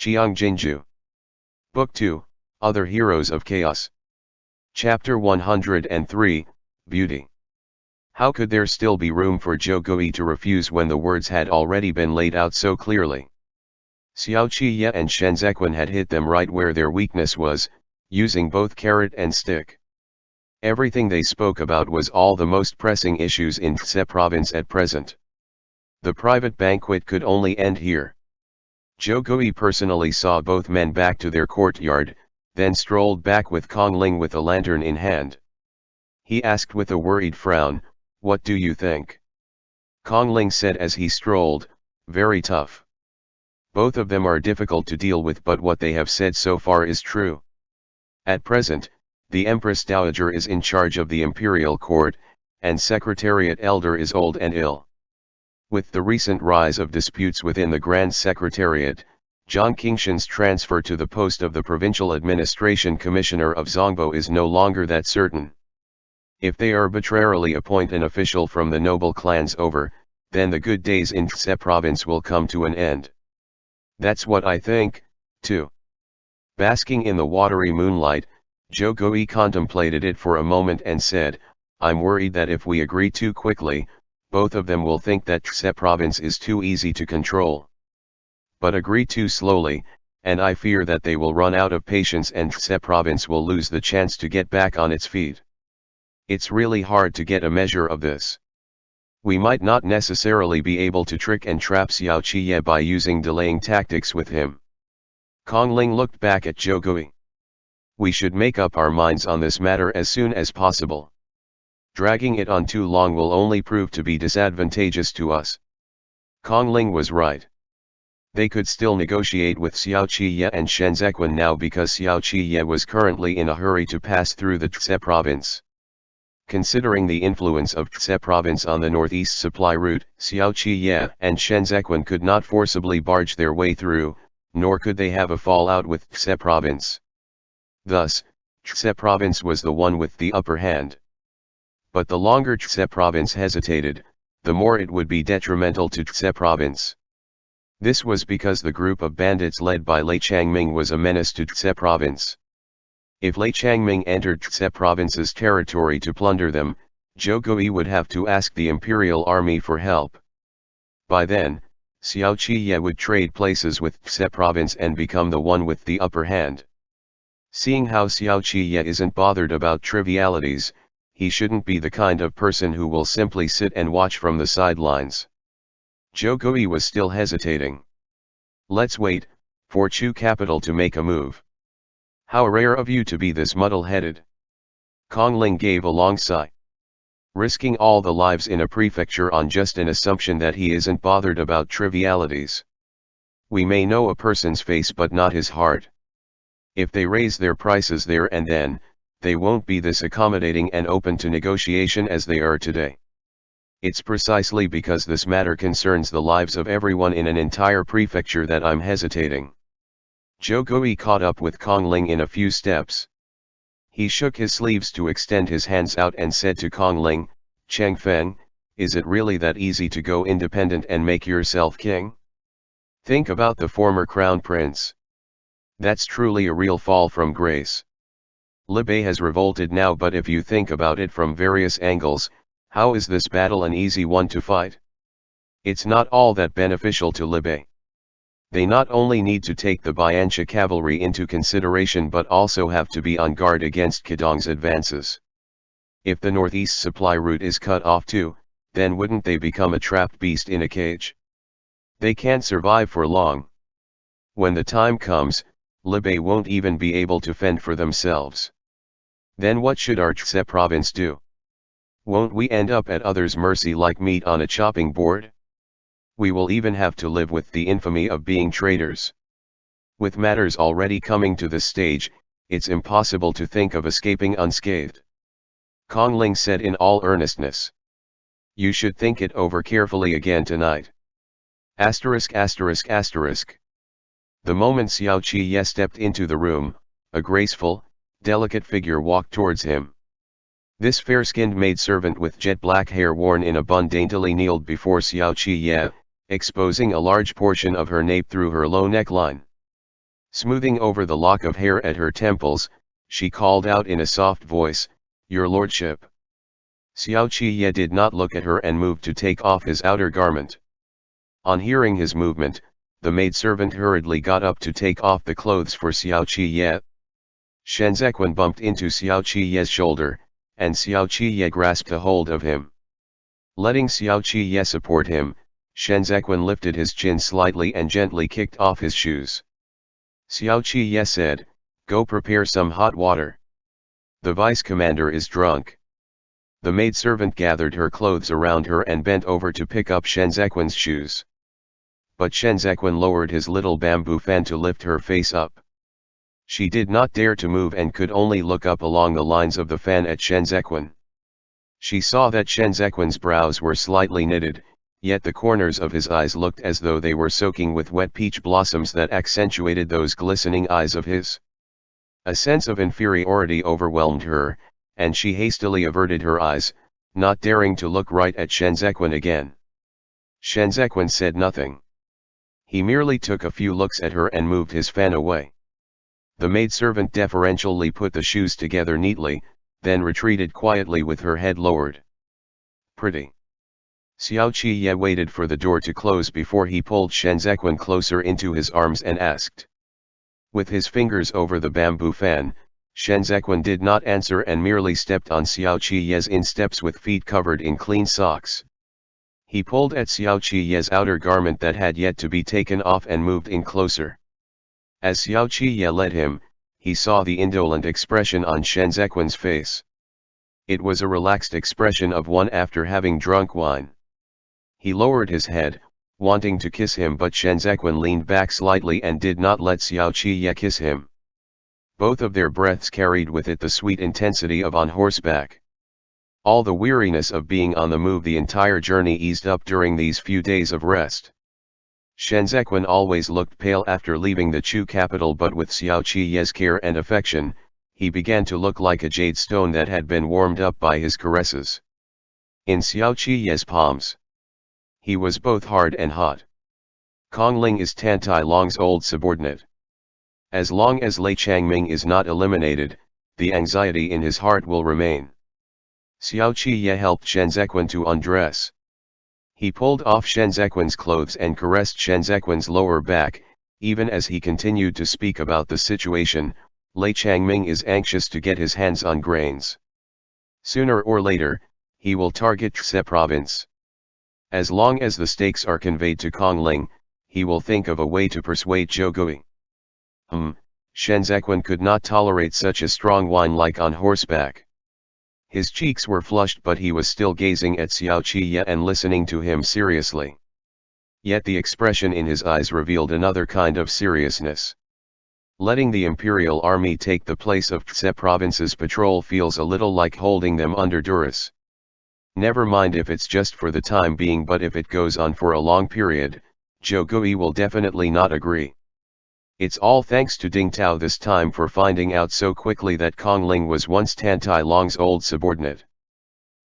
Qiang Jin Jiu. Book 2, Other Heroes of Chaos. Chapter 103, Beauty. How could there still be room for Zhou Gui to refuse when the words had already been laid out so clearly? Xiao Qiye and Shen Zequan had hit them right where their weakness was, using both carrot and stick. Everything they spoke about was all the most pressing issues in Tse province at present. The private banquet could only end here. Zhou Gui personally saw both men back to their courtyard, then strolled back with Kong Ling with a lantern in hand. He asked with a worried frown, "What do you think?" Kong Ling said as he strolled, "Very tough. Both of them are difficult to deal with, but what they have said so far is true. At present, the Empress Dowager is in charge of the imperial court, and Secretariat Elder is old and ill. With the recent rise of disputes within the Grand Secretariat, Zhang Qingshan's transfer to the post of the Provincial Administration Commissioner of Zongbo is no longer that certain. If they arbitrarily appoint an official from the noble clans over, then the good days in Tse province will come to an end. That's what I think, too." Basking in the watery moonlight, Zhou Gui contemplated it for a moment and said, "I'm worried that if we agree too quickly, both of them will think that Tse province is too easy to control. But agree too slowly, and I fear that they will run out of patience and Tse province will lose the chance to get back on its feet. It's really hard to get a measure of this. We might not necessarily be able to trick and trap Xiao Qiye by using delaying tactics with him." Kong Ling looked back at Zhou Gui. "We should make up our minds on this matter as soon as possible. Dragging it on too long will only prove to be disadvantageous to us." Kong Ling was right. They could still negotiate with Xiao Qiye and Shen Zequan now because Xiao Qiye was currently in a hurry to pass through the Tse province. Considering the influence of Tse province on the northeast supply route, Xiao Qiye and Shen Zequan could not forcibly barge their way through, nor could they have a fallout with Tse province. Thus, Tse province was the one with the upper hand. But the longer Tse province hesitated, the more it would be detrimental to Tse province. This was because the group of bandits led by Lei Changming was a menace to Tse province. If Lei Changming entered Tse province's territory to plunder them, Zhou Gui would have to ask the imperial army for help. By then, Xiao Qiye would trade places with Tse province and become the one with the upper hand. Seeing how Xiao Qiye isn't bothered about trivialities, he shouldn't be the kind of person who will simply sit and watch from the sidelines. Zhou Gui was still hesitating. "Let's wait for Chu capital to make a move." "How rare of you to be this muddle-headed." Kong Ling gave a long sigh. "Risking all the lives in a prefecture on just an assumption that he isn't bothered about trivialities. We may know a person's face but not his heart. If they raise their prices there and then, they won't be this accommodating and open to negotiation as they are today. It's precisely because this matter concerns the lives of everyone in an entire prefecture that I'm hesitating." Zhou Gui caught up with Kong Ling in a few steps. He shook his sleeves to extend his hands out and said to Kong Ling, "Cheng Feng, is it really that easy to go independent and make yourself king? Think about the former crown prince. That's truly a real fall from grace. Libe has revolted now, but if you think about it from various angles, how is this battle an easy one to fight? It's not all that beneficial to Libe. They not only need to take the Bianchi cavalry into consideration but also have to be on guard against Qidong's advances. If the northeast supply route is cut off too, then wouldn't they become a trapped beast in a cage? They can't survive for long. When the time comes, Libe won't even be able to fend for themselves. Then what should our Tse province do? Won't we end up at others' mercy like meat on a chopping board? We will even have to live with the infamy of being traitors. With matters already coming to this stage, it's impossible to think of escaping unscathed." Kong Ling said in all earnestness. "You should think it over carefully again tonight." ******. The moment Xiao Qiye stepped into the room, a graceful, delicate figure walked towards him. This fair-skinned maidservant with jet-black hair worn in a bun daintily kneeled before Xiao Qiye, exposing a large portion of her nape through her low neckline. Smoothing over the lock of hair at her temples, she called out in a soft voice, "Your lordship." Xiao Qiye did not look at her and moved to take off his outer garment. On hearing his movement, the maidservant hurriedly got up to take off the clothes for Xiao Qiye. Shen Zequan bumped into Xiao Qiye's shoulder, and Xiao Qiye grasped a hold of him. Letting Xiao Qiye support him, Shen Zequan lifted his chin slightly and gently kicked off his shoes. Xiao Qiye said, "Go prepare some hot water. The vice commander is drunk." The maidservant gathered her clothes around her and bent over to pick up Shen Zequan's shoes. But Shen Zequan lowered his little bamboo fan to lift her face up. She did not dare to move and could only look up along the lines of the fan at Shen Zequan. She saw that Shen Zequan's brows were slightly knitted, yet the corners of his eyes looked as though they were soaking with wet peach blossoms that accentuated those glistening eyes of his. A sense of inferiority overwhelmed her, and she hastily averted her eyes, not daring to look right at Shen Zequan again. Shen Zequan said nothing. He merely took a few looks at her and moved his fan away. The maidservant deferentially put the shoes together neatly, then retreated quietly with her head lowered. "Pretty." Xiao Qiye waited for the door to close before he pulled Shen Zequan closer into his arms and asked. With his fingers over the bamboo fan, Shen Zequan did not answer and merely stepped on Xiao Qiye's insteps with feet covered in clean socks. He pulled at Xiao Qiye's outer garment that had yet to be taken off and moved in closer. As Xiao Qiye led him, he saw the indolent expression on Shen Zequan's face. It was a relaxed expression of one after having drunk wine. He lowered his head, wanting to kiss him, but Shen Zequan leaned back slightly and did not let Xiao Qiye kiss him. Both of their breaths carried with it the sweet intensity of on horseback. All the weariness of being on the move the entire journey eased up during these few days of rest. Shen Zequan always looked pale after leaving the Chu capital, but with Xiao Qiye's care and affection, he began to look like a jade stone that had been warmed up by his caresses. In Xiao Qiye's palms, he was both hard and hot. Kongling is Tan Tai Long's old subordinate. As long as Lei Changming is not eliminated, the anxiety in his heart will remain. Xiao Qiye helped Shen Zequan to undress. He pulled off Shen Zequan's clothes and caressed Shen Zequan's lower back. Even as he continued to speak about the situation, Lei Changming is anxious to get his hands on grains. Sooner or later, he will target Xe province. As long as the stakes are conveyed to Kongling, he will think of a way to persuade Zhou Gui. Shen Zequan could not tolerate such a strong wine like on horseback. His cheeks were flushed, but he was still gazing at Xiao Qiye and listening to him seriously. Yet the expression in his eyes revealed another kind of seriousness. Letting the imperial army take the place of Xe province's patrol feels a little like holding them under duress. Never mind if it's just for the time being, but if it goes on for a long period, Zhou Gui will definitely not agree. It's all thanks to Ding Tao this time for finding out so quickly that Kongling was once Tan Tai Long's old subordinate.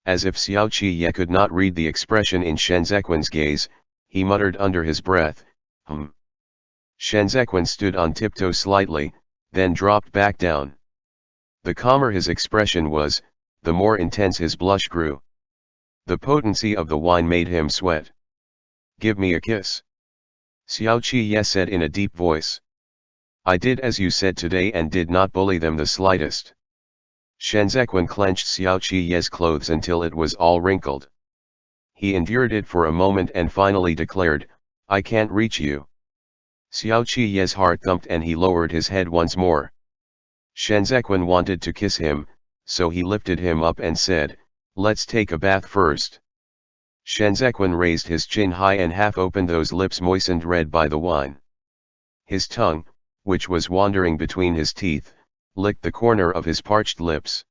As if Xiao Qiye could not read the expression in Shen Zequan's gaze, he muttered under his breath, Shen Zequan stood on tiptoe slightly, then dropped back down. The calmer his expression was, the more intense his blush grew. The potency of the wine made him sweat. "Give me a kiss," Xiao Qiye said in a deep voice. "I did as you said today and did not bully them the slightest." Shen Zequan clenched Xiao Qiye's clothes until it was all wrinkled. He endured it for a moment and finally declared, "I can't reach you." Xiao Qiye's heart thumped and he lowered his head once more. Shen Zequan wanted to kiss him, so he lifted him up and said, "Let's take a bath first." Shen Zequan raised his chin high and half opened those lips moistened red by the wine. His tongue, which was wandering between his teeth, licked the corner of his parched lips.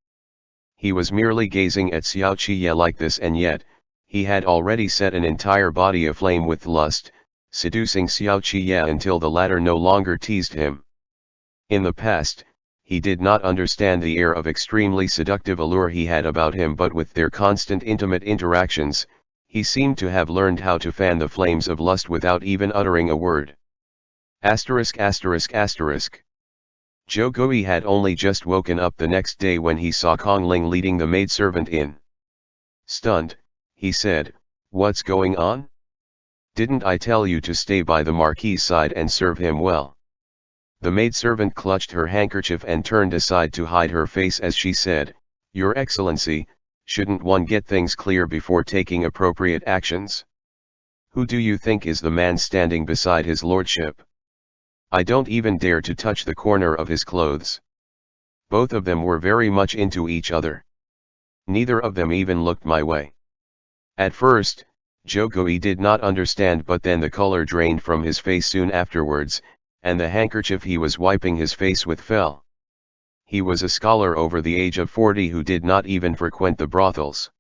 He was merely gazing at Xiao Qiye like this, and yet, he had already set an entire body aflame with lust, seducing Xiao Qiye until the latter no longer teased him. In the past, he did not understand the air of extremely seductive allure he had about him, but with their constant intimate interactions, he seemed to have learned how to fan the flames of lust without even uttering a word. Asterisk asterisk asterisk. Zhou Gui had only just woken up the next day when he saw Kong Ling leading the maidservant in. Stunned, he said, "What's going on? Didn't I tell you to stay by the Marquis's side and serve him well?" The maidservant clutched her handkerchief and turned aside to hide her face as she said, "Your Excellency, shouldn't one get things clear before taking appropriate actions? Who do you think is the man standing beside his lordship? I don't even dare to touch the corner of his clothes." Both of them were very much into each other. Neither of them even looked my way. At first, Zhou Gui did not understand, but then the color drained from his face soon afterwards, and the handkerchief he was wiping his face with fell. He was a scholar over the age of 40 who did not even frequent the brothels.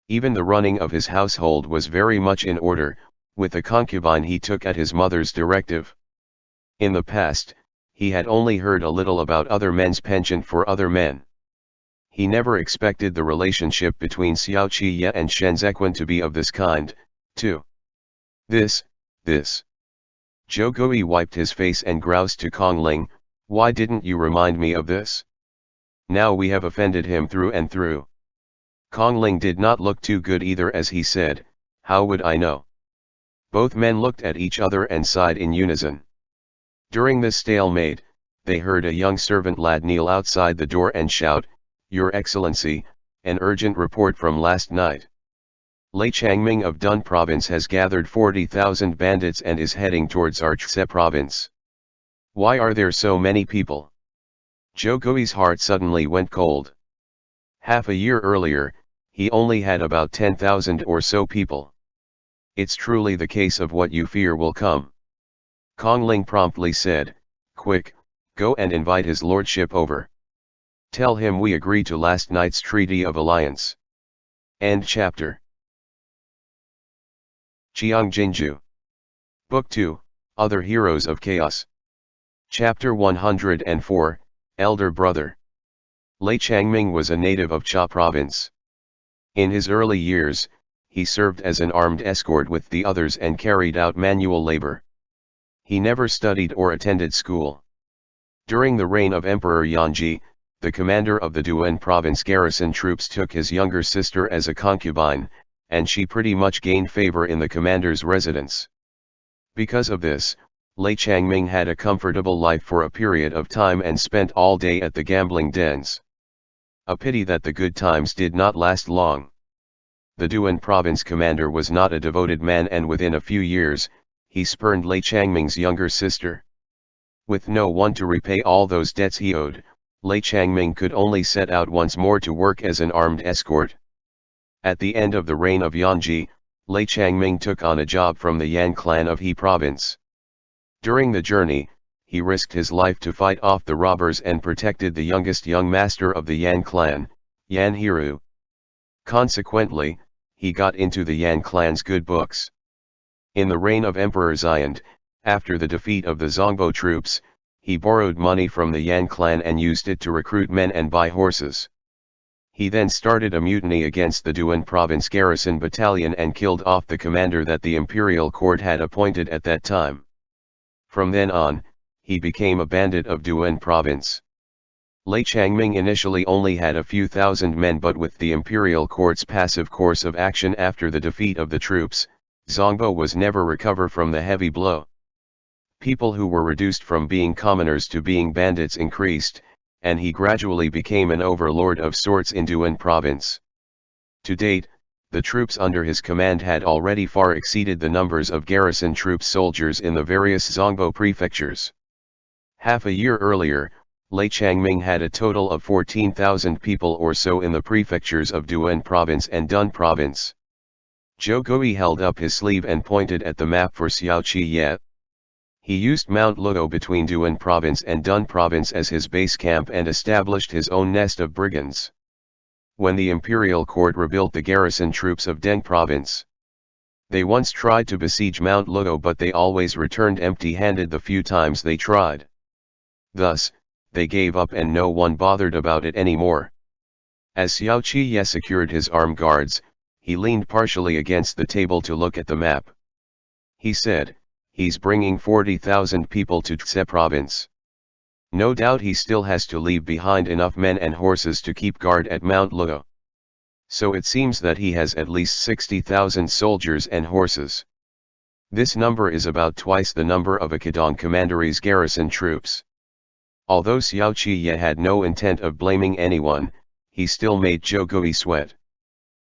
Even the running of his household was very much in order, with a concubine he took at his mother's directive. In the past, he had only heard a little about other men's penchant for other men. He never expected the relationship between Xiao Qiye and Shen Zequan to be of this kind, too. This. Zhou Gui wiped his face and groused to Kong Ling, "Why didn't you remind me of this? Now we have offended him through and through." Kong Ling did not look too good either as he said, "How would I know?" Both men looked at each other and sighed in unison. During this stalemate, they heard a young servant lad kneel outside the door and shout, "Your Excellency, an urgent report from last night. Lei Changming of Dun Province has gathered 40,000 bandits and is heading towards Archse Province. Why are there so many people?" Zhou Gui's heart suddenly went cold. Half a year earlier, he only had about 10,000 or so people. "It's truly the case of what you fear will come." Kong Ling promptly said, "Quick, go and invite his lordship over. Tell him we agree to last night's treaty of alliance." End chapter. Qiang Jin Jiu. Book 2, Other Heroes of Chaos. Chapter 104, Elder Brother. Lei Changming was a native of Cha Province. In his early years, he served as an armed escort with the others and carried out manual labor. He never studied or attended school. During the reign of Emperor Yanji, the commander of the Duan province garrison troops took his younger sister as a concubine, and she pretty much gained favor in the commander's residence. Because of this, Lei Changming had a comfortable life for a period of time and spent all day at the gambling dens. A pity that the good times did not last long. The Duan province commander was not a devoted man, and within a few years, he spurned Lei Changming's younger sister. With no one to repay all those debts he owed, Lei Changming could only set out once more to work as an armed escort. At the end of the reign of Yanji, Lei Changming took on a job from the Yan clan of He province. During the journey, he risked his life to fight off the robbers and protected the youngest young master of the Yan clan, Yan Hiru. Consequently, he got into the Yan clan's good books. In the reign of Emperor Xiand, after the defeat of the Zongbo troops, he borrowed money from the Yan clan and used it to recruit men and buy horses. He then started a mutiny against the Duan province garrison battalion and killed off the commander that the imperial court had appointed at that time. From then on, he became a bandit of Duan province. Lei Changming initially only had a few thousand men, but with the imperial court's passive course of action after the defeat of the troops, Zongbo was never recover from the heavy blow. People who were reduced from being commoners to being bandits increased, and he gradually became an overlord of sorts in Duan province. To date, the troops under his command had already far exceeded the numbers of garrison troop soldiers in the various Zongbo prefectures. Half a year earlier, Lei Changming had a total of 14,000 people or so in the prefectures of Duan province and Dun province. Zhou Gui held up his sleeve and pointed at the map for Xiao Qiye. He used Mount Luo between Duan province and Dun province as his base camp and established his own nest of brigands. When the imperial court rebuilt the garrison troops of Deng province, they once tried to besiege Mount Luo, but they always returned empty-handed the few times they tried. Thus, they gave up and no one bothered about it anymore. As Xiao Qiye secured his armed guards, he leaned partially against the table to look at the map. He said, he's bringing 40,000 people to Tse province. No doubt he still has to leave behind enough men and horses to keep guard at Mount Luo. So it seems that he has at least 60,000 soldiers and horses. This number is about twice the number of a Kedong commandery's garrison troops. Although Xiao Qiye had no intent of blaming anyone, he still made Zhou Gui sweat.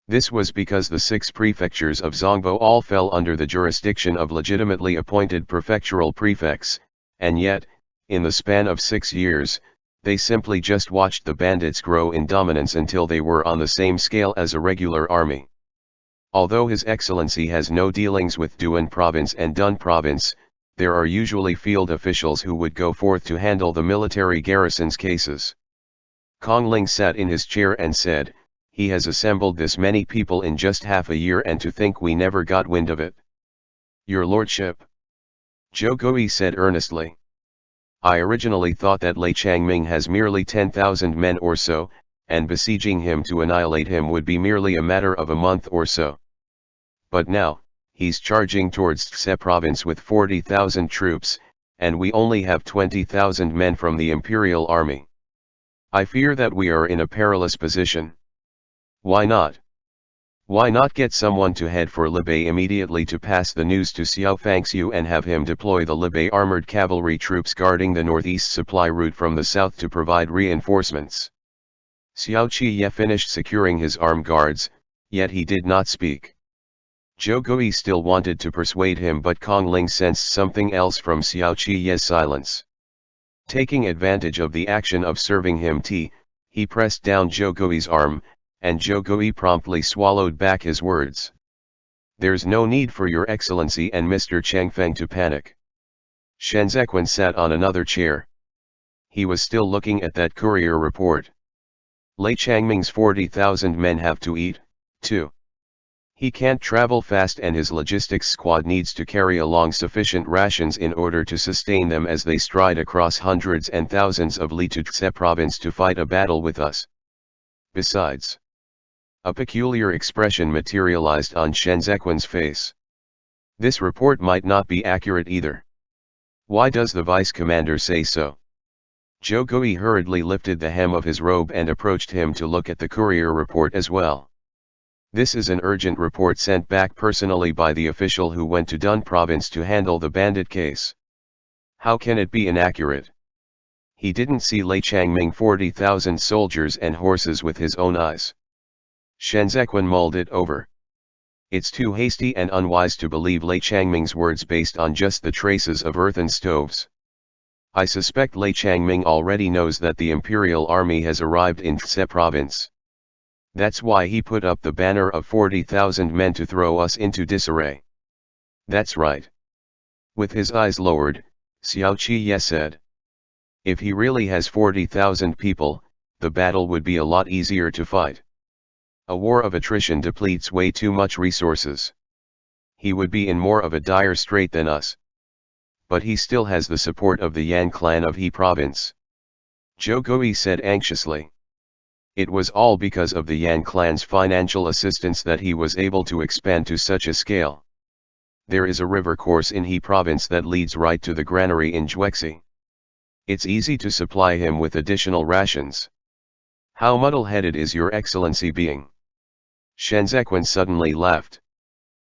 This was because the 6 prefectures of Zhongbo all fell under the jurisdiction of legitimately appointed prefectural prefects, and yet, in the span of 6 years, they simply just watched the bandits grow in dominance until they were on the same scale as a regular army. Although His Excellency has no dealings with Duan province and Dun province, there are usually field officials who would go forth to handle the military garrison's cases. Kong Ling sat in his chair and said, "He has assembled this many people in just half a year, and to think we never got wind of it." "Your lordship," Zhou Gui said earnestly, "I originally thought that Lei Changming has merely 10,000 men or so, and besieging him to annihilate him would be merely a matter of a month or so. But now, he's charging towards Tse province with 40,000 troops, and we only have 20,000 men from the imperial army. I fear that we are in a perilous position. Why not? Why not get someone to head for Libei immediately to pass the news to Xiao Fangxiu and have him deploy the Libei armored cavalry troops guarding the northeast supply route from the south to provide reinforcements?" Xiao Qiye finished securing his armed guards, yet he did not speak. Zhou Gui still wanted to persuade him, but Kong Ling sensed something else from Xiao Qiye's silence. Taking advantage of the action of serving him tea, he pressed down Zhou Gui's arm, and Zhou Gui promptly swallowed back his words. "There's no need for your excellency and Mr. Changfeng to panic." Shen Zequan sat on another chair. He was still looking at that courier report. Lei Changming's 40,000 men have to eat, too. He can't travel fast, and his logistics squad needs to carry along sufficient rations in order to sustain them as they stride across hundreds and thousands of li to Tse province to fight a battle with us. Besides, a peculiar expression materialized on Shen Zequan's face. This report might not be accurate either. Why does the vice commander say so? Zhou Gui hurriedly lifted the hem of his robe and approached him to look at the courier report as well. "This is an urgent report sent back personally by the official who went to Dun province to handle the bandit case. How can it be inaccurate? He didn't see Lei Changming 40,000 soldiers and horses with his own eyes." Shen Zequan mulled it over. "It's too hasty and unwise to believe Lei Changming's words based on just the traces of earthen stoves. I suspect Lei Changming already knows that the imperial army has arrived in Tse province. That's why he put up the banner of 40,000 men to throw us into disarray." "That's right." With his eyes lowered, Xiao Qiye said, "If he really has 40,000 people, the battle would be a lot easier to fight. A war of attrition depletes way too much resources. He would be in more of a dire strait than us. But he still has the support of the Yan clan of He province." Zhou Gui said anxiously. It was all because of the Yan clan's financial assistance that he was able to expand to such a scale. There is a river course in He province that leads right to the granary in Juexi. It's easy to supply him with additional rations. How muddle-headed is your excellency being?" Shen Zequan suddenly laughed.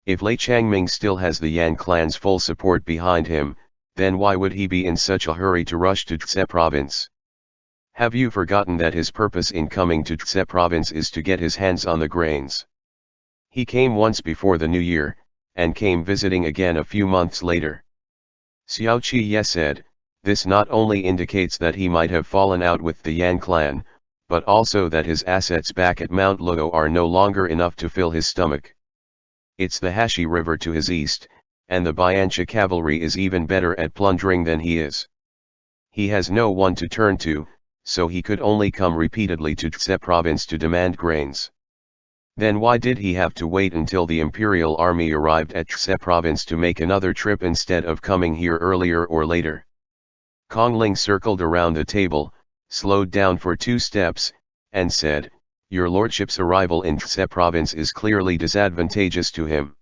"If Lei Changming still has the Yan clan's full support behind him, then why would he be in such a hurry to rush to Tse province? Have you forgotten that his purpose in coming to Tse province is to get his hands on the grains? He came once before the new year, and came visiting again a few months later." Xiao Qiye said, "This not only indicates that he might have fallen out with the Yan clan, but also that his assets back at Mount Luo are no longer enough to fill his stomach. It's the Hashi River to his east, and the Biancha cavalry is even better at plundering than he is. He has no one to turn to, so he could only come repeatedly to Tse province to demand grains. Then why did he have to wait until the imperial army arrived at Tse province to make another trip instead of coming here earlier or later?" Kong Ling circled around the table, slowed down for 2 steps, and said, "Your lordship's arrival in Tse province is clearly disadvantageous to him.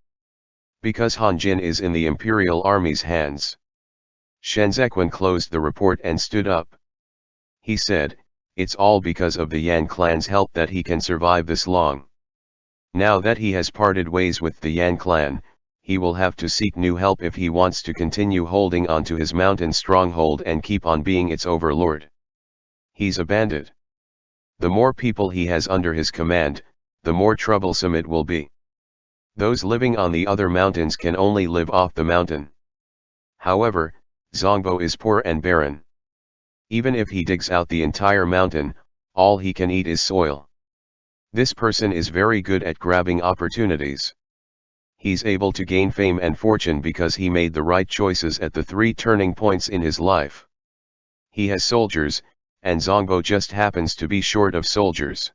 Because Han Jin is in the imperial army's hands. Shenzhequan closed the report and stood up. He said, it's all because of the Yan clan's help that he can survive this long. Now that he has parted ways with the Yan clan, he will have to seek new help if he wants to continue holding on to his mountain stronghold and keep on being its overlord. He's a bandit. The more people he has under his command, the more troublesome it will be. Those living on the other mountains can only live off the mountain. However, Zongbo is poor and barren. Even if he digs out the entire mountain, all he can eat is soil. This person is very good at grabbing opportunities. He's able to gain fame and fortune because he made the right choices at the 3 turning points in his life. He has soldiers, and Zongbo just happens to be short of soldiers.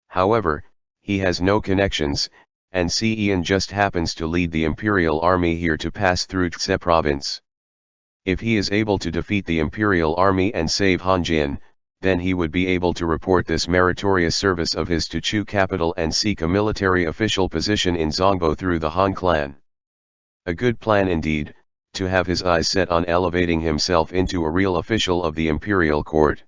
However, he has no connections, and Qian just happens to lead the imperial army here to pass through Tse province. If he is able to defeat the imperial army and save Han Jin, then he would be able to report this meritorious service of his to Chu capital and seek a military official position in Zongbo through the Han clan. A good plan indeed, to have his eyes set on elevating himself into a real official of the imperial court.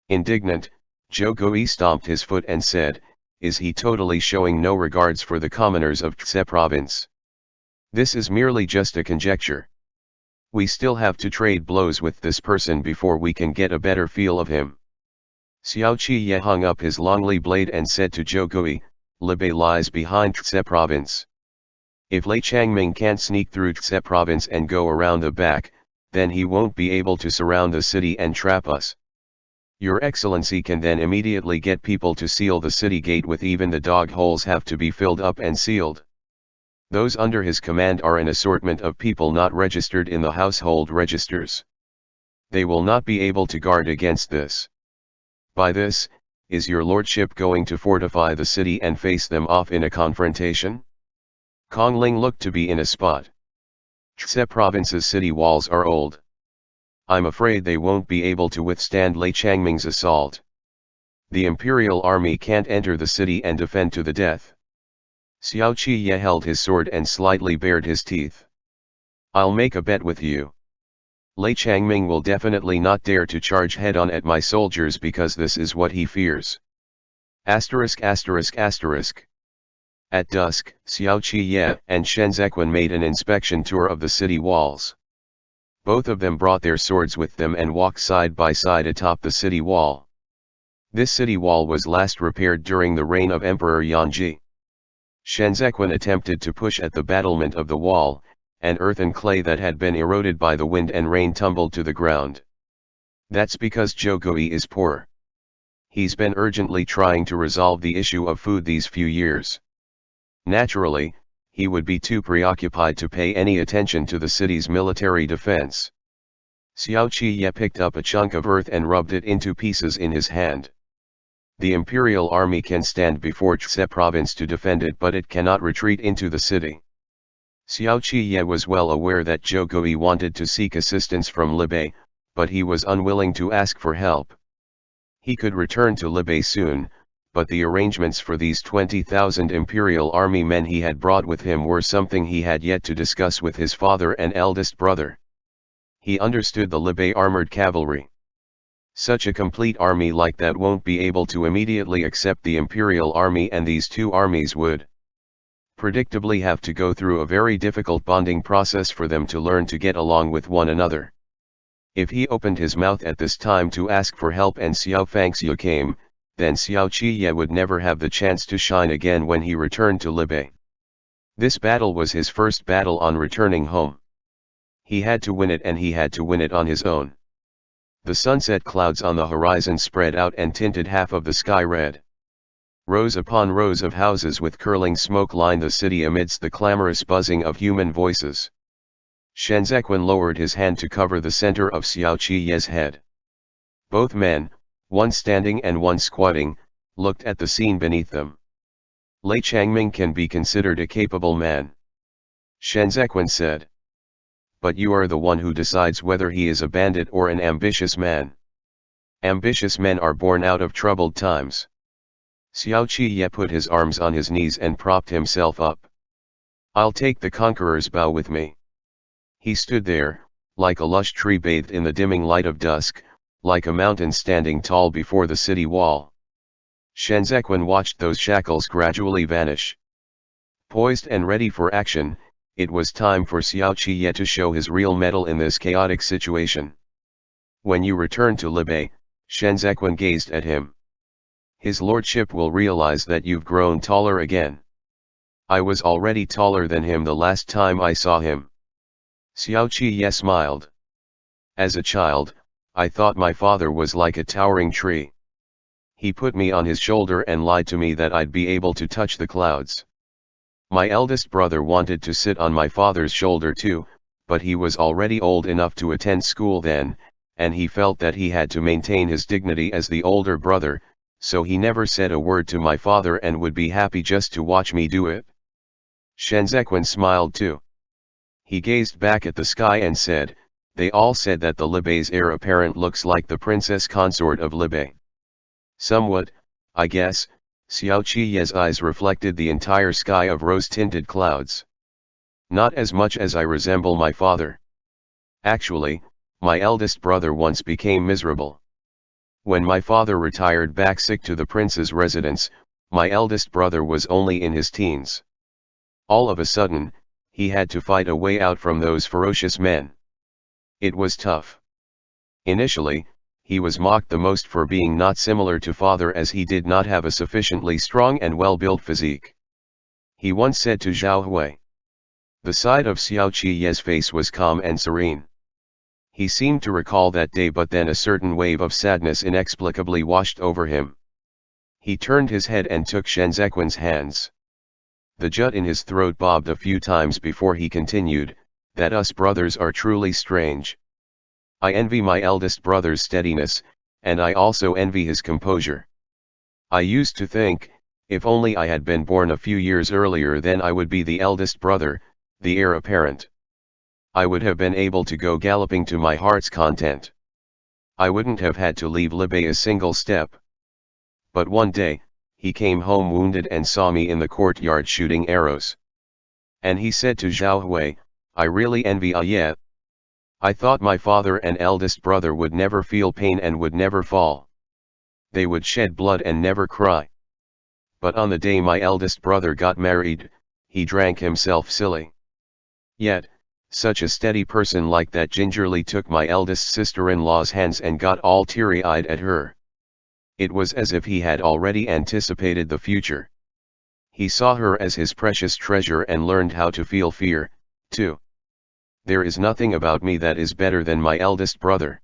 Indignant, Zhou Gui stomped his foot and said, is he totally showing no regards for the commoners of Tse province? This is merely just a conjecture. We still have to trade blows with this person before we can get a better feel of him. Xiao Qiye hung up his longly blade and said to Zhou Gui, Libei lies behind Tse province. If Lei Changming can't sneak through Tse province and go around the back, then he won't be able to surround the city and trap us. Your Excellency can then immediately get people to seal the city gate, with even the dog holes have to be filled up and sealed. Those under his command are an assortment of people not registered in the household registers. They will not be able to guard against this. By this, is your lordship going to fortify the city and face them off in a confrontation? Kong Ling looked to be in a spot. Tse province's city walls are old. I'm afraid they won't be able to withstand Lei Changming's assault. The imperial army can't enter the city and defend to the death. Xiao Qiye held his sword and slightly bared his teeth. I'll make a bet with you. Lei Changming will definitely not dare to charge head-on at my soldiers because this is what he fears. Asterisk asterisk asterisk. At dusk, Xiao Qiye and Shenzhequan made an inspection tour of the city walls. Both of them brought their swords with them and walked side by side atop the city wall. This city wall was last repaired during the reign of Emperor Yanji. Shenzhequan attempted to push at the battlement of the wall, and earth and clay that had been eroded by the wind and rain tumbled to the ground. That's because Zhou Gui is poor. He's been urgently trying to resolve the issue of food these few years. Naturally, he would be too preoccupied to pay any attention to the city's military defense. Xiao Qiye picked up a chunk of earth and rubbed it into pieces in his hand. The imperial army can stand before Tse province to defend it, but it cannot retreat into the city. Xiao Qiye was well aware that Zhou Gui wanted to seek assistance from Libei, but he was unwilling to ask for help. He could return to Libei soon, but the arrangements for these 20,000 imperial army men he had brought with him were something he had yet to discuss with his father and eldest brother. He understood the Libei armored cavalry. Such a complete army like that won't be able to immediately accept the imperial army, and these two armies would predictably have to go through a very difficult bonding process for them to learn to get along with one another. If he opened his mouth at this time to ask for help and Xiao Fangxiu came, then Xiao Qiye would never have the chance to shine again when he returned to Libei. This battle was his first battle on returning home. He had to win it, and he had to win it on his own. The sunset clouds on the horizon spread out and tinted half of the sky red. Rows upon rows of houses with curling smoke lined the city amidst the clamorous buzzing of human voices. Shenzhequan lowered his hand to cover the center of Xiao Qiye's head. Both men, one standing and one squatting, looked at the scene beneath them. Lei Changming can be considered a capable man. Shenzhequan said. But you are the one who decides whether he is a bandit or an ambitious man. Ambitious men are born out of troubled times. Xiao Qiye put his arms on his knees and propped himself up. I'll take the conqueror's bow with me. He stood there, like a lush tree bathed in the dimming light of dusk, like a mountain standing tall before the city wall. Shenzequan watched those shackles gradually vanish. Poised and ready for action, it was time for Xiao Qiye to show his real mettle in this chaotic situation. When you return to Libei, Shenzequan gazed at him. His lordship will realize that you've grown taller again. I was already taller than him the last time I saw him. Xiao Qiye smiled. As a child, I thought my father was like a towering tree. He put me on his shoulder and lied to me that I'd be able to touch the clouds. My eldest brother wanted to sit on my father's shoulder too, but he was already old enough to attend school then, and he felt that he had to maintain his dignity as the older brother, so he never said a word to my father and would be happy just to watch me do it. Shenzequan smiled too. He gazed back at the sky and said, "They all said that the Libei's heir apparent looks like the princess consort of Libei." "Somewhat, I guess." Xiao Qiye's eyes reflected the entire sky of rose-tinted clouds. "Not as much as I resemble my father. Actually, my eldest brother once became miserable. When my father retired back sick to the prince's residence, my eldest brother was only in his teens. All of a sudden, he had to fight a way out from those ferocious men. It was tough. Initially, he was mocked the most for being not similar to father as he did not have a sufficiently strong and well-built physique. He once said to Zhao Hui. The side of Xiao Qiye's face was calm and serene. He seemed to recall that day, but then a certain wave of sadness inexplicably washed over him. He turned his head and took Shenzequan's hands. The jut in his throat bobbed a few times before he continued, "That us brothers are truly strange. I envy my eldest brother's steadiness, and I also envy his composure. I used to think, if only I had been born a few years earlier, then I would be the eldest brother, the heir apparent. I would have been able to go galloping to my heart's content. I wouldn't have had to leave Libei a single step. But one day, he came home wounded and saw me in the courtyard shooting arrows. And he said to Zhao Hui, 'I really envy Ye. I thought my father and eldest brother would never feel pain and would never fall. They would shed blood and never cry. But on the day my eldest brother got married, he drank himself silly. Yet, such a steady person like that gingerly took my eldest sister-in-law's hands and got all teary-eyed at her. It was as if he had already anticipated the future. He saw her as his precious treasure and learned how to feel fear, too. There is nothing about me that is better than my eldest brother.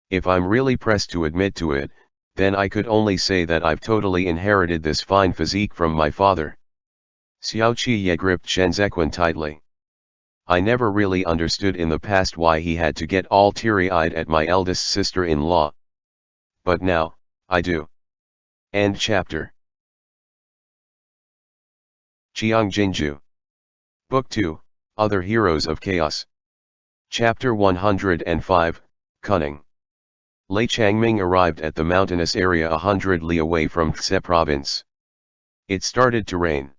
If I'm really pressed to admit to it, then I could only say that I've totally inherited this fine physique from my father." Xiao Qiye gripped Shenzequan tightly. "I never really understood in the past why he had to get all teary-eyed at my eldest sister-in-law. But now, I do." End chapter. Qiang Jin Jiu. Book 2, Other Heroes of Chaos. Chapter 105, Cunning. Lei Changming arrived at the mountainous area 100 li away from Tse province. It started to rain.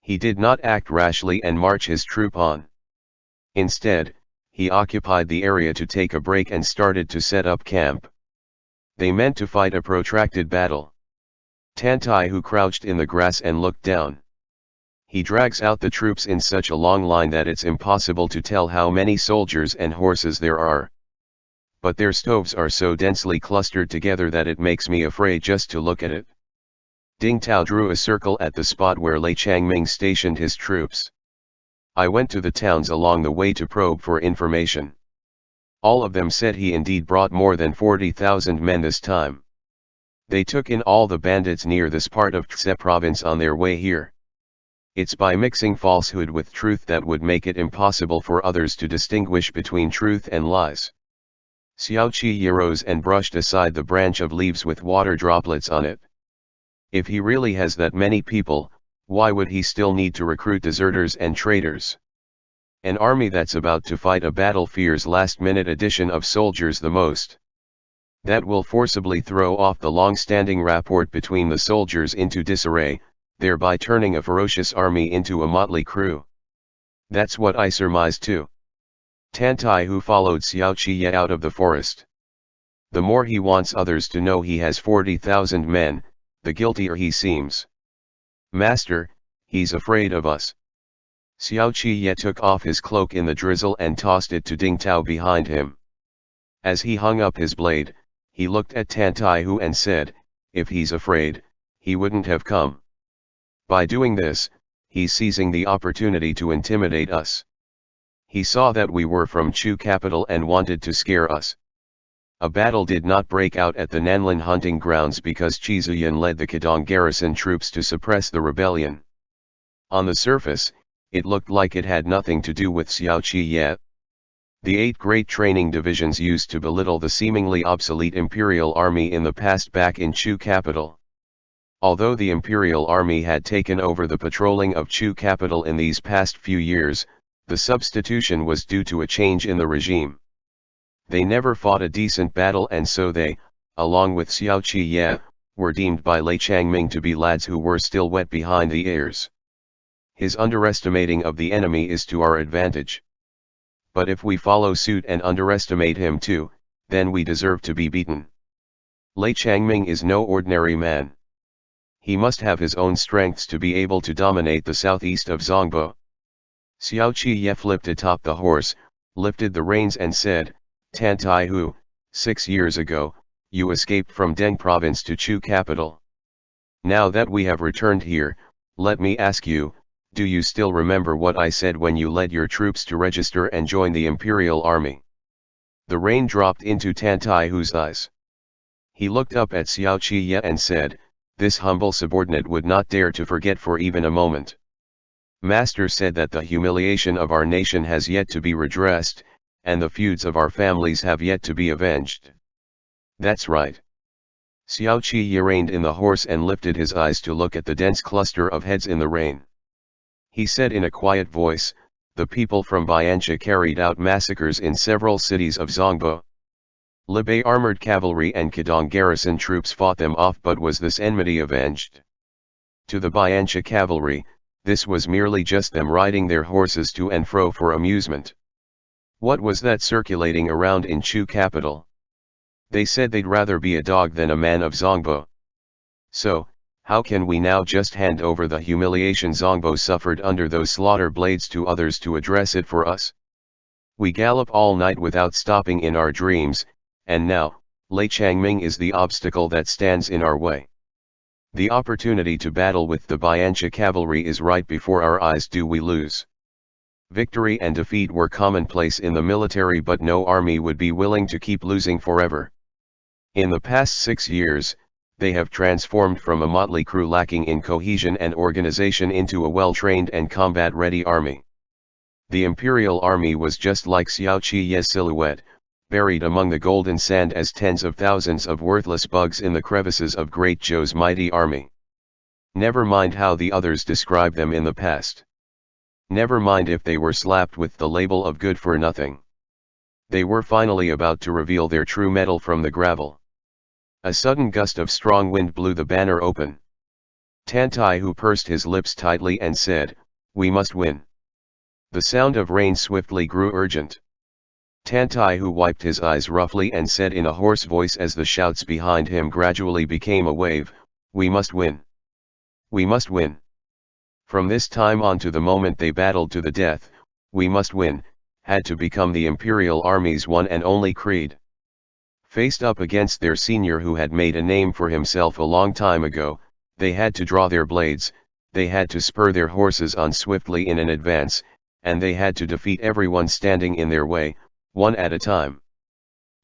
He did not act rashly and march his troop on. Instead, he occupied the area to take a break and started to set up camp. They meant to fight a protracted battle. Tantai, who crouched in the grass and looked down. He drags out the troops in such a long line that it's impossible to tell how many soldiers and horses there are. But their stoves are so densely clustered together that it makes me afraid just to look at it. Ding Tao drew a circle at the spot where Lei Changming stationed his troops. I went to the towns along the way to probe for information. All of them said he indeed brought more than 40,000 men this time. They took in all the bandits near this part of Tse province on their way here. It's by mixing falsehood with truth that would make it impossible for others to distinguish between truth and lies. Xiao Qiye rose and brushed aside the branch of leaves with water droplets on it. If he really has that many people, why would he still need to recruit deserters and traitors? An army that's about to fight a battle fears last-minute addition of soldiers the most. That will forcibly throw off the long-standing rapport between the soldiers into disarray, thereby turning a ferocious army into a motley crew. That's what I surmised too. Tan Taihu followed Xiao Qiye out of the forest. The more he wants others to know he has 40,000 men, the guiltier he seems. Master, he's afraid of us. Xiao Qiye took off his cloak in the drizzle and tossed it to Ding Tao behind him. As he hung up his blade, he looked at Tan Taihu and said, if he's afraid, he wouldn't have come. By doing this, he's seizing the opportunity to intimidate us. He saw that we were from Chu capital and wanted to scare us. A battle did not break out at the Nanlin hunting grounds because Qi Ziyan led the Qidong garrison troops to suppress the rebellion. On the surface, it looked like it had nothing to do with Xiao Qiye. The 8 great training divisions used to belittle the seemingly obsolete imperial army in the past back in Chu capital. Although the imperial army had taken over the patrolling of Chu capital in these past few years, the substitution was due to a change in the regime. They never fought a decent battle, and so they, along with Xiao Qiye, were deemed by Lei Changming to be lads who were still wet behind the ears. His underestimating of the enemy is to our advantage. But if we follow suit and underestimate him too, then we deserve to be beaten. Lei Changming is no ordinary man. He must have his own strengths to be able to dominate the southeast of Zongbo. Xiao Qiye flipped atop the horse, lifted the reins and said, Tan Taihu, 6 years ago, you escaped from Deng province to Chu capital. Now that we have returned here, let me ask you, do you still remember what I said when you led your troops to register and join the imperial army? The rain dropped into Tan Taihu's eyes. He looked up at Xiao Qiye and said, this humble subordinate would not dare to forget for even a moment. Master said that the humiliation of our nation has yet to be redressed, and the feuds of our families have yet to be avenged. That's right. Xiao Qiye reined in the horse and lifted his eyes to look at the dense cluster of heads in the rain. He said in a quiet voice, the people from Biancha carried out massacres in several cities of Zongbo. Libei armored cavalry and Qidong garrison troops fought them off, but was this enmity avenged? To the Biancha cavalry, this was merely just them riding their horses to and fro for amusement. What was that circulating around in Chu capital? They said they'd rather be a dog than a man of Zongbo. So, how can we now just hand over the humiliation Zongbo suffered under those slaughter blades to others to address it for us? We gallop all night without stopping in our dreams, and now, Lei Changming is the obstacle that stands in our way. The opportunity to battle with the Biancha cavalry is right before our eyes. Do we lose? Victory and defeat were commonplace in the military, but no army would be willing to keep losing forever. In the past 6 years, they have transformed from a motley crew lacking in cohesion and organization into a well-trained and combat-ready army. The imperial army was just like Xiao Qiye's silhouette, buried among the golden sand as tens of thousands of worthless bugs in the crevices of Great Zhou's mighty army. Never mind how the others described them in the past. Never mind if they were slapped with the label of good for nothing. They were finally about to reveal their true mettle from the gravel. A sudden gust of strong wind blew the banner open. Tan Taihu pursed his lips tightly and said, we must win. The sound of rain swiftly grew urgent. Tan Taihu wiped his eyes roughly and said in a hoarse voice as the shouts behind him gradually became a wave, we must win. We must win. From this time on to the moment they battled to the death, we must win, had to become the imperial army's one and only creed. Faced up against their senior who had made a name for himself a long time ago, they had to draw their blades, they had to spur their horses on swiftly in an advance, and they had to defeat everyone standing in their way, one at a time.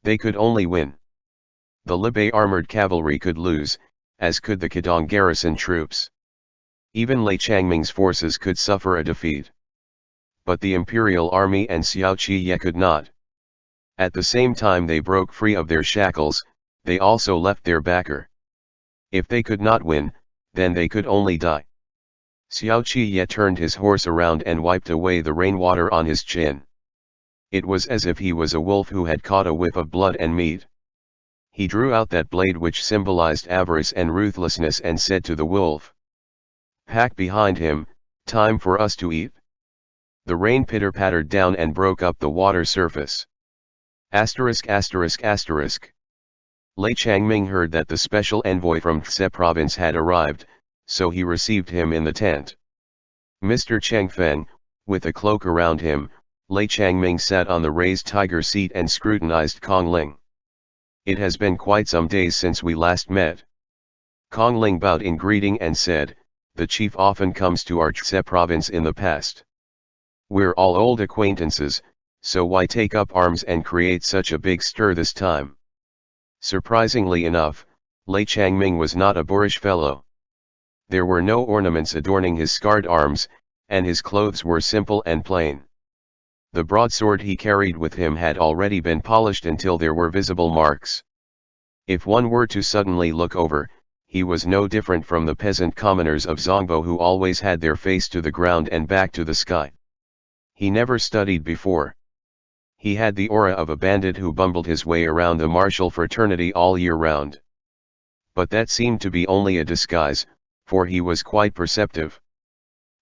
They could only win. The Libei armored cavalry could lose, as could the Qidong garrison troops. Even Lei Changming's forces could suffer a defeat. But the imperial army and Xiao Qiye could not. At the same time they broke free of their shackles, they also left their backer. If they could not win, then they could only die. Xiao Qiye turned his horse around and wiped away the rainwater on his chin. It was as if he was a wolf who had caught a whiff of blood and meat. He drew out that blade which symbolized avarice and ruthlessness and said to the wolf, pack behind him, time for us to eat. The rain pitter-pattered down and broke up the water surface. Asterisk asterisk asterisk. Lei Changming heard that the special envoy from Tse province had arrived, so he received him in the tent. Mr. Chengfeng, with a cloak around him, Lei Changming sat on the raised tiger seat and scrutinized Kong Ling. It has been quite some days since we last met. Kong Ling bowed in greeting and said, the chief often comes to our Tse province in the past. We're all old acquaintances, so why take up arms and create such a big stir this time? Surprisingly enough, Lei Changming was not a boorish fellow. There were no ornaments adorning his scarred arms, and his clothes were simple and plain. The broadsword he carried with him had already been polished until there were visible marks. If one were to suddenly look over, he was no different from the peasant commoners of Zongbo who always had their face to the ground and back to the sky. He never studied before. He had the aura of a bandit who bumbled his way around the martial fraternity all year round. But that seemed to be only a disguise, for he was quite perceptive.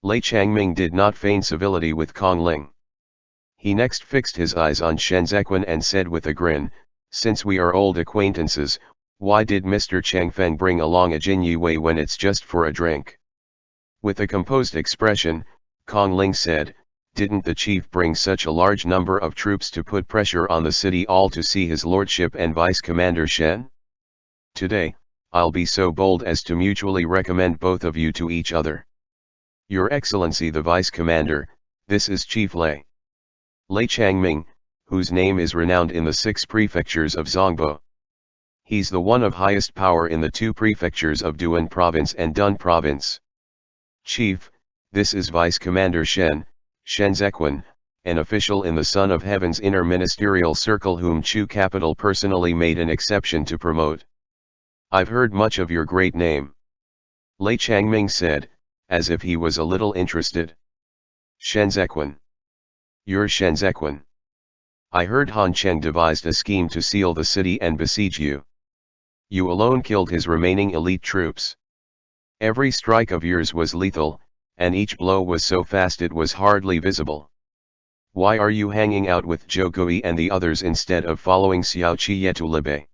Lei Changming did not feign civility with Kong Ling. He next fixed his eyes on Shen Zequin and said with a grin, since we are old acquaintances, why did Mr. Changfeng bring along a Jin Yue when it's just for a drink? With a composed expression, Kong Ling said, didn't the chief bring such a large number of troops to put pressure on the city all to see his lordship and Vice Commander Shen? Today, I'll be so bold as to mutually recommend both of you to each other. Your Excellency the Vice Commander, this is Chief Lei. Lei Changming, whose name is renowned in the 6 prefectures of Zongbo. He's the one of highest power in the 2 prefectures of Duan Province and Dun Province. Chief, this is Vice Commander Shen Zequin, an official in the Son of Heaven's inner ministerial circle whom Chu Capital personally made an exception to promote. I've heard much of your great name. Lei Changming said, as if he was a little interested. Shen Zequin. You're Shen Zequin. I heard Han Cheng devised a scheme to seal the city and besiege you. You alone killed his remaining elite troops. Every strike of yours was lethal, and each blow was so fast it was hardly visible. Why are you hanging out with Zhou Gui and the others instead of following Xiao Qiye to Libei?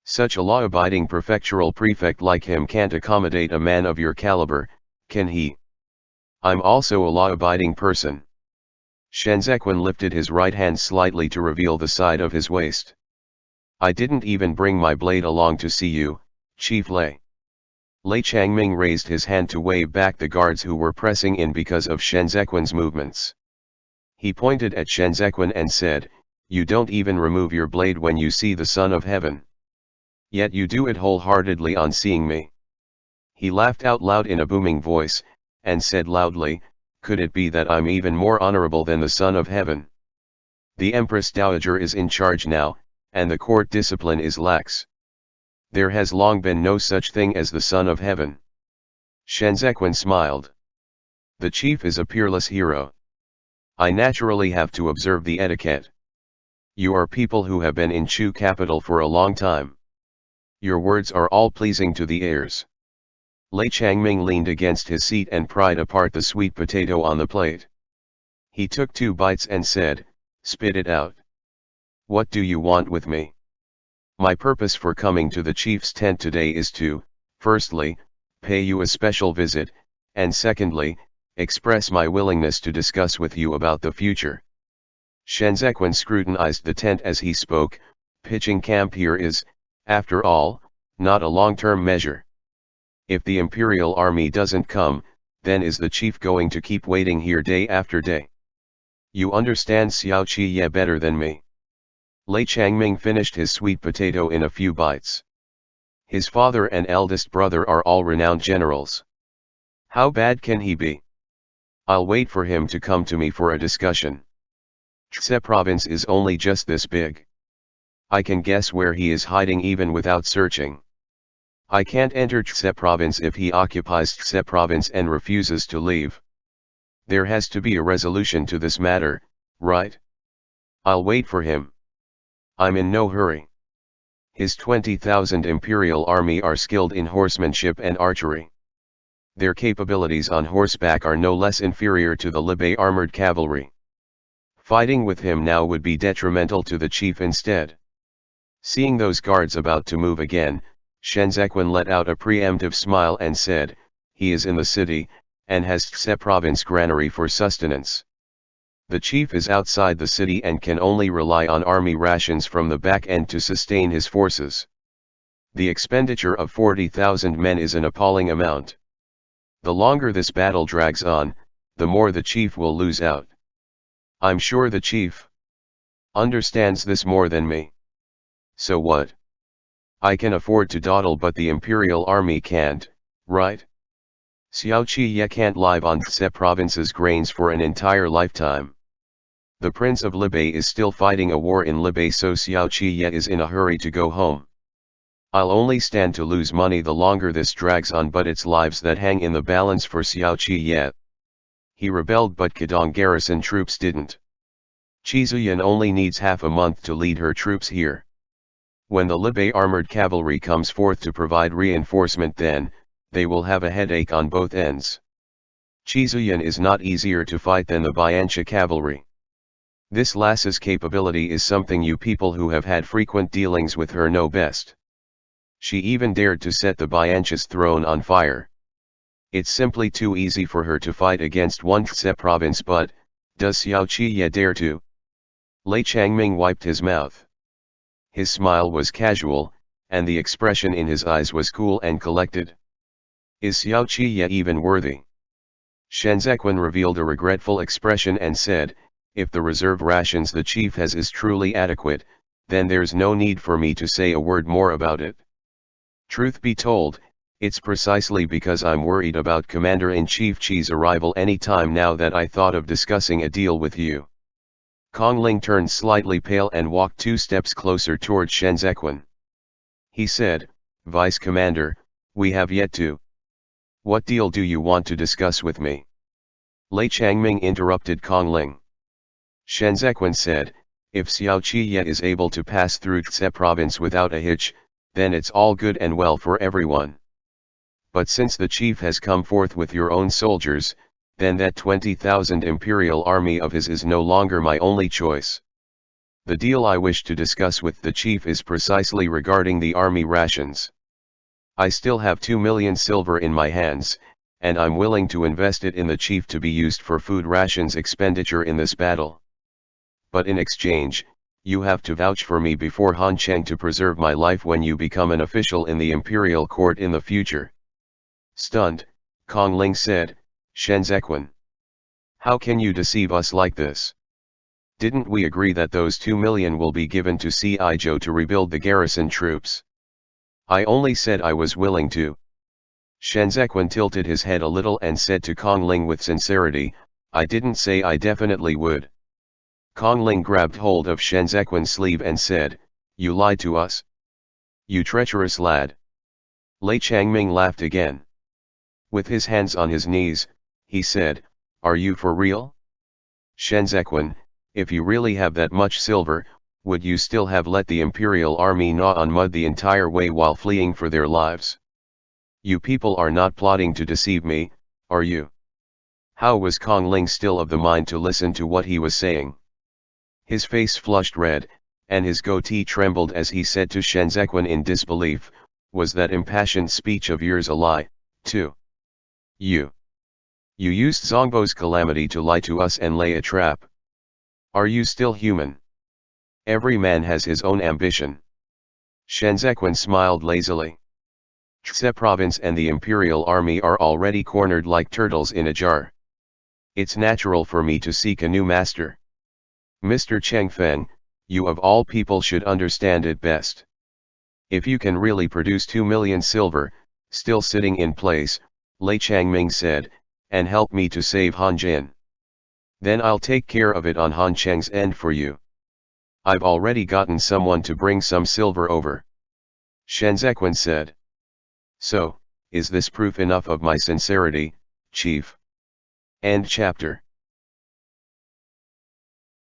Such a law-abiding prefectural prefect like him can't accommodate a man of your caliber, can he? I'm also a law-abiding person. Shen Zequin lifted his right hand slightly to reveal the side of his waist. I didn't even bring my blade along to see you, Chief Lei. Lei Changming raised his hand to wave back the guards who were pressing in because of Shen Zequin's movements. He pointed at Shen Zequin and said, you don't even remove your blade when you see the Son of Heaven. Yet you do it wholeheartedly on seeing me. He laughed out loud in a booming voice, and said loudly, could it be that I'm even more honorable than the Son of Heaven? The Empress Dowager is in charge now, and the court discipline is lax. There has long been no such thing as the Son of Heaven. Shen Zequin smiled. The chief is a peerless hero. I naturally have to observe the etiquette. You are people who have been in Chu capital for a long time. Your words are all pleasing to the ears. Lei Changming leaned against his seat and pried apart the sweet potato on the plate. He took 2 bites and said, spit it out. What do you want with me? My purpose for coming to the chief's tent today is to, firstly, pay you a special visit, and secondly, express my willingness to discuss with you about the future. Shen Zequin scrutinized the tent as he spoke, pitching camp here is, after all, not a long-term measure. If the imperial army doesn't come, then is the chief going to keep waiting here day after day? You understand Xiao Qiye better than me. Lei Changming finished his sweet potato in a few bites. His father and eldest brother are all renowned generals. How bad can he be? I'll wait for him to come to me for a discussion. Tse province is only just this big. I can guess where he is hiding even without searching. I can't enter Tse province if he occupies Tse province and refuses to leave. There has to be a resolution to this matter, right? I'll wait for him. I'm in no hurry. His 20,000 imperial army are skilled in horsemanship and archery. Their capabilities on horseback are no less inferior to the Libai armored cavalry. Fighting with him now would be detrimental to the chief instead. Seeing those guards about to move again, Shenzhequan let out a preemptive smile and said, "He is in the city, and has Tse province granary for sustenance. The chief is outside the city and can only rely on army rations from the back end to sustain his forces. The expenditure of 40,000 men is an appalling amount. The longer this battle drags on, the more the chief will lose out. I'm sure the chief understands this more than me. So what? I can afford to dawdle, but the imperial army can't, right? Xiao Qi can't live on Tse province's grains for an entire lifetime. The Prince of Libai is still fighting a war in Libai, so Xiao Qi is in a hurry to go home. I'll only stand to lose money the longer this drags on, but it's lives that hang in the balance for Xiao Qi. He rebelled, but Qidong garrison troops didn't. Qizuyan only needs half a month to lead her troops here. When the Libai armored cavalry comes forth to provide reinforcement, then they will have a headache on both ends. Qizuyan is not easier to fight than the Biancha cavalry. This lass's capability is something you people who have had frequent dealings with her know best. She even dared to set the Biancha's throne on fire. It's simply too easy for her to fight against one Tse province, but does Xiao Qi dare to? Lei Changming wiped his mouth. His smile was casual, and the expression in his eyes was cool and collected. Is Xiao Qi even worthy? Shenzhequan revealed a regretful expression and said, "If the reserve rations the chief has is truly adequate, then there's no need for me to say a word more about it. Truth be told, it's precisely because I'm worried about Commander-in-Chief Qi's arrival any time now that I thought of discussing a deal with you." Kong Ling turned slightly pale and walked 2 steps closer towards Shenzhequan. He said, "Vice Commander, we have yet to. What deal do you want to discuss with me?" Lei Changming interrupted Kong Ling. Shenzhequan said, "If Xiao Qi is able to pass through Tse province without a hitch, then it's all good and well for everyone. But since the chief has come forth with your own soldiers, then that 20,000 imperial army of his is no longer my only choice. The deal I wish to discuss with the chief is precisely regarding the army rations. I still have 2 million silver in my hands, and I'm willing to invest it in the chief to be used for food rations expenditure in this battle. But in exchange, you have to vouch for me before Han Cheng to preserve my life when you become an official in the imperial court in the future." Stunned, Kong Ling said, "Shenzhequan, how can you deceive us like this? Didn't we agree that those 2 million will be given to Zhou to rebuild the garrison troops? I only said I was willing to." Shenzhequan tilted his head a little and said to Kong Ling with sincerity, "I didn't say I definitely would." Kong Ling grabbed hold of Shenzhequan's sleeve and said, "You lied to us? You treacherous lad." Lei Changming laughed again. With his hands on his knees, he said, "Are you for real? Shenzhequan, if you really have that much silver, would you still have let the imperial army gnaw on mud the entire way while fleeing for their lives? You people are not plotting to deceive me, are you?" How was Kong Ling still of the mind to listen to what he was saying? His face flushed red, and his goatee trembled as he said to Shenzhequan in disbelief, "Was that impassioned speech of yours a lie, too? You used Zongbo's calamity to lie to us and lay a trap. Are you still human? Every man has his own ambition." Shenzhequan smiled lazily. "Tse province and the imperial army are already cornered like turtles in a jar. It's natural for me to seek a new master. Mr. Cheng Feng, you of all people should understand it best. If you can really produce 2 million silver, still sitting in place," Lei Changming said, "and help me to save Han Jin, then I'll take care of it on Han Cheng's end for you. I've already gotten someone to bring some silver over." Shenzhequan said. "So, is this proof enough of my sincerity, Chief?" End chapter.